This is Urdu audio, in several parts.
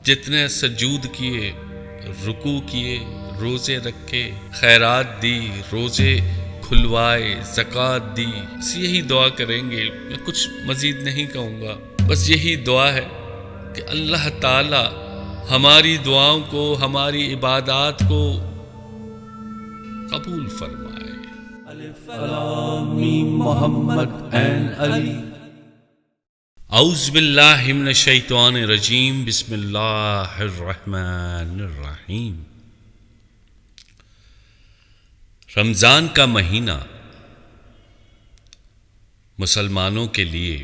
جتنے سجود کیے، رکوع کیے، روزے رکھے، خیرات دی، روزے کھلوائے، زکوٰۃ دی، بس یہی دعا کریں گے. میں کچھ مزید نہیں کہوں گا، بس یہی دعا ہے کہ اللہ تعالی ہماری دعاؤں کو، ہماری عبادات کو قبول فرمائے. الف لام میم محمد این علی. اعوذ باللہ من الشیطان الرجیم، بسم اللہ الرحمن الرحیم. رمضان کا مہینہ مسلمانوں کے لیے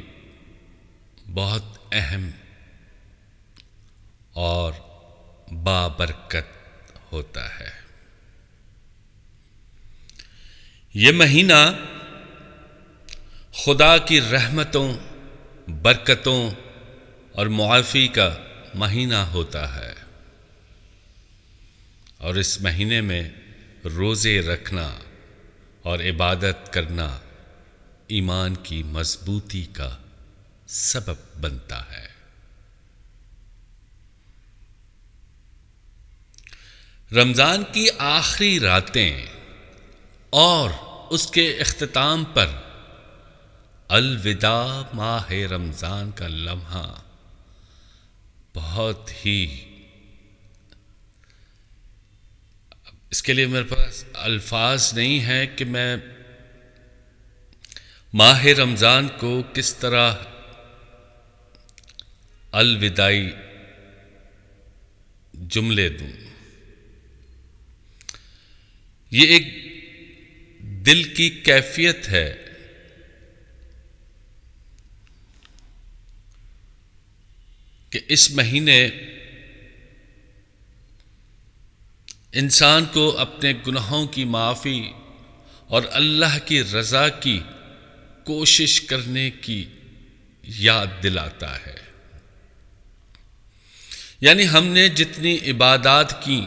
بہت اہم اور بابرکت ہوتا ہے. یہ مہینہ خدا کی رحمتوں، برکتوں اور معافی کا مہینہ ہوتا ہے، اور اس مہینے میں روزے رکھنا اور عبادت کرنا ایمان کی مضبوطی کا سبب بنتا ہے. رمضان کی آخری راتیں اور اس کے اختتام پر الوداع ماہ رمضان کا لمحہ بہت ہی، اس کے لیے میرے پاس الفاظ نہیں ہے کہ میں ماہ رمضان کو کس طرح الوداعی جملے دوں. یہ ایک دل کی کیفیت ہے کہ اس مہینے انسان کو اپنے گناہوں کی معافی اور اللہ کی رضا کی کوشش کرنے کی یاد دلاتا ہے. یعنی ہم نے جتنی عبادات کی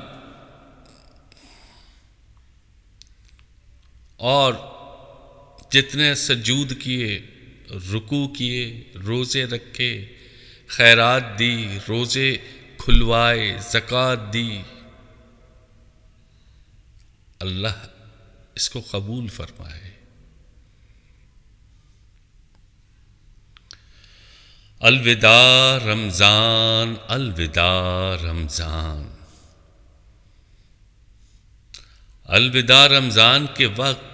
اور جتنے سجود کیے، رکوع کیے، روزے رکھے، خیرات دی، روزے کھلوائے، زکوٰۃ دی، اللہ اس کو قبول فرمائے. الوداع رمضان، الوداع رمضان. الوداع رمضان کے وقت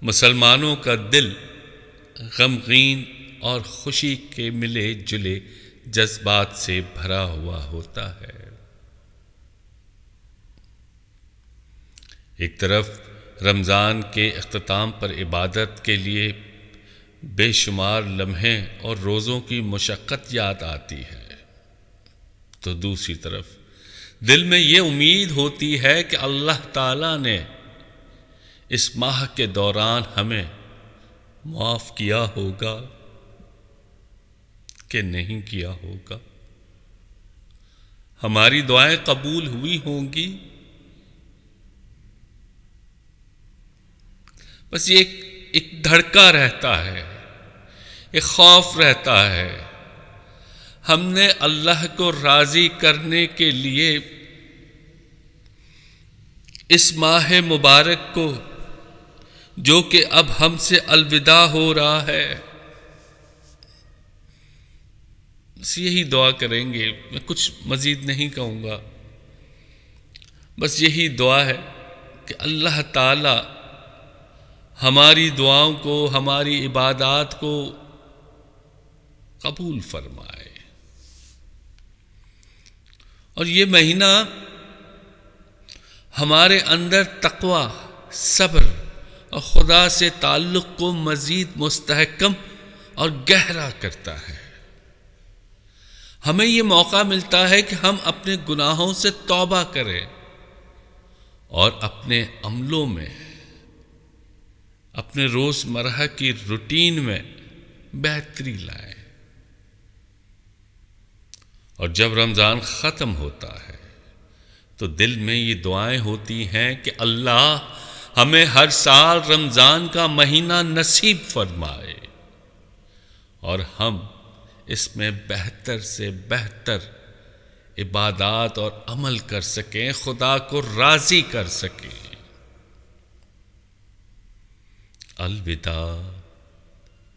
مسلمانوں کا دل غمگین اور خوشی کے ملے جلے جذبات سے بھرا ہوا ہوتا ہے. ایک طرف رمضان کے اختتام پر عبادت کے لیے بے شمار لمحے اور روزوں کی مشقت یاد آتی ہے، تو دوسری طرف دل میں یہ امید ہوتی ہے کہ اللہ تعالیٰ نے اس ماہ کے دوران ہمیں معاف کیا ہوگا کہ نہیں کیا ہوگا، ہماری دعائیں قبول ہوئی ہوں گی. بس یہ ایک دھڑکا رہتا ہے، ایک خوف رہتا ہے. ہم نے اللہ کو راضی کرنے کے لیے اس ماہ مبارک کو، جو کہ اب ہم سے الوداع ہو رہا ہے، بس یہی دعا کریں گے. میں کچھ مزید نہیں کہوں گا، بس یہی دعا ہے کہ اللہ تعالی ہماری دعاؤں کو، ہماری عبادات کو قبول فرمائے. اور یہ مہینہ ہمارے اندر تقوی، صبر اور خدا سے تعلق کو مزید مستحکم اور گہرا کرتا ہے. ہمیں یہ موقع ملتا ہے کہ ہم اپنے گناہوں سے توبہ کریں اور اپنے عملوں میں، اپنے روزمرہ کی روٹین میں بہتری لائیں. اور جب رمضان ختم ہوتا ہے تو دل میں یہ دعائیں ہوتی ہیں کہ اللہ ہمیں ہر سال رمضان کا مہینہ نصیب فرمائے اور ہم اس میں بہتر سے بہتر عبادات اور عمل کر سکیں، خدا کو راضی کر سکیں۔ الوداع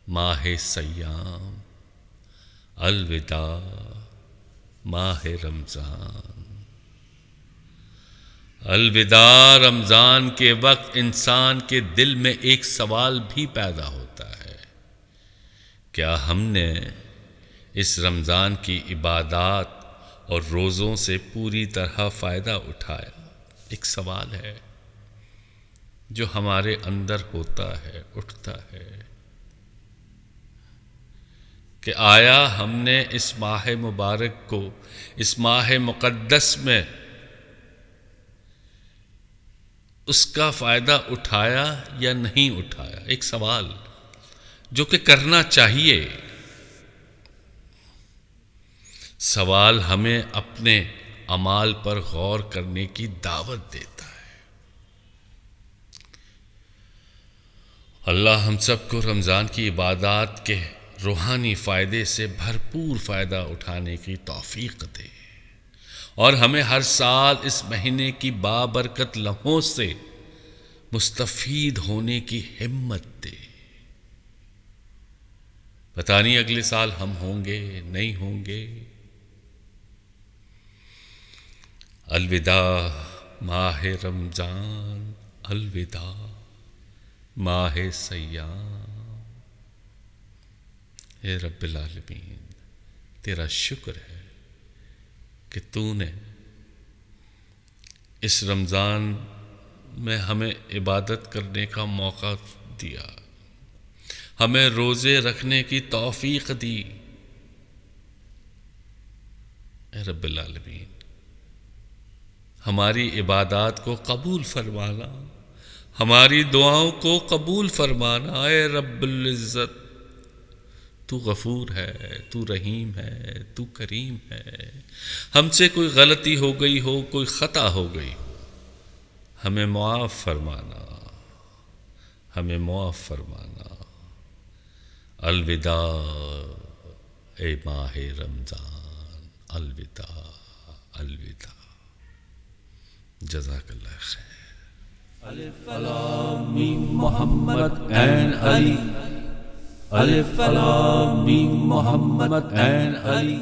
ماہ سیام، الوداع ماہ رمضان۔ الوداع رمضان کے وقت انسان کے دل میں ایک سوال بھی پیدا ہوتا ہے، کیا ہم نے اس رمضان کی عبادات اور روزوں سے پوری طرح فائدہ اٹھایا؟ ایک سوال ہے جو ہمارے اندر ہوتا ہے، اٹھتا ہے کہ آیا ہم نے اس ماہ مبارک کو، اس ماہ مقدس میں اس کا فائدہ اٹھایا یا نہیں اٹھایا؟ ایک سوال جو کہ کرنا چاہیے۔ سوال ہمیں اپنے اعمال پر غور کرنے کی دعوت دیتا ہے۔ اللہ ہم سب کو رمضان کی عبادات کے روحانی فائدے سے بھرپور فائدہ اٹھانے کی توفیق دے، اور ہمیں ہر سال اس مہینے کی بابرکت لمحوں سے مستفید ہونے کی ہمت دے۔ پتہ نہیں اگلے سال ہم ہوں گے نہیں ہوں گے۔ الوداع ماہ رمضان، الوداع ماہ سیام۔ اے رب العالمین، تیرا شکر ہے کہ تو نے اس رمضان میں ہمیں عبادت کرنے کا موقع دیا، ہمیں روزے رکھنے کی توفیق دی۔ اے رب العالمین، ہماری عبادات کو قبول فرمانا، ہماری دعاؤں کو قبول فرمانا۔ اے رب العزت، تو غفور ہے، تو رحیم ہے، تو کریم ہے۔ ہم سے کوئی غلطی ہو گئی ہو، کوئی خطا ہو گئی ہو، ہمیں معاف فرمانا، ہمیں معاف فرمانا۔ الوداع اے ماہ رمضان، الوداع، الوداع۔ جزاک اللہ خیر۔ الف لام میم محمد این علی، الف لام میم محمد این علی۔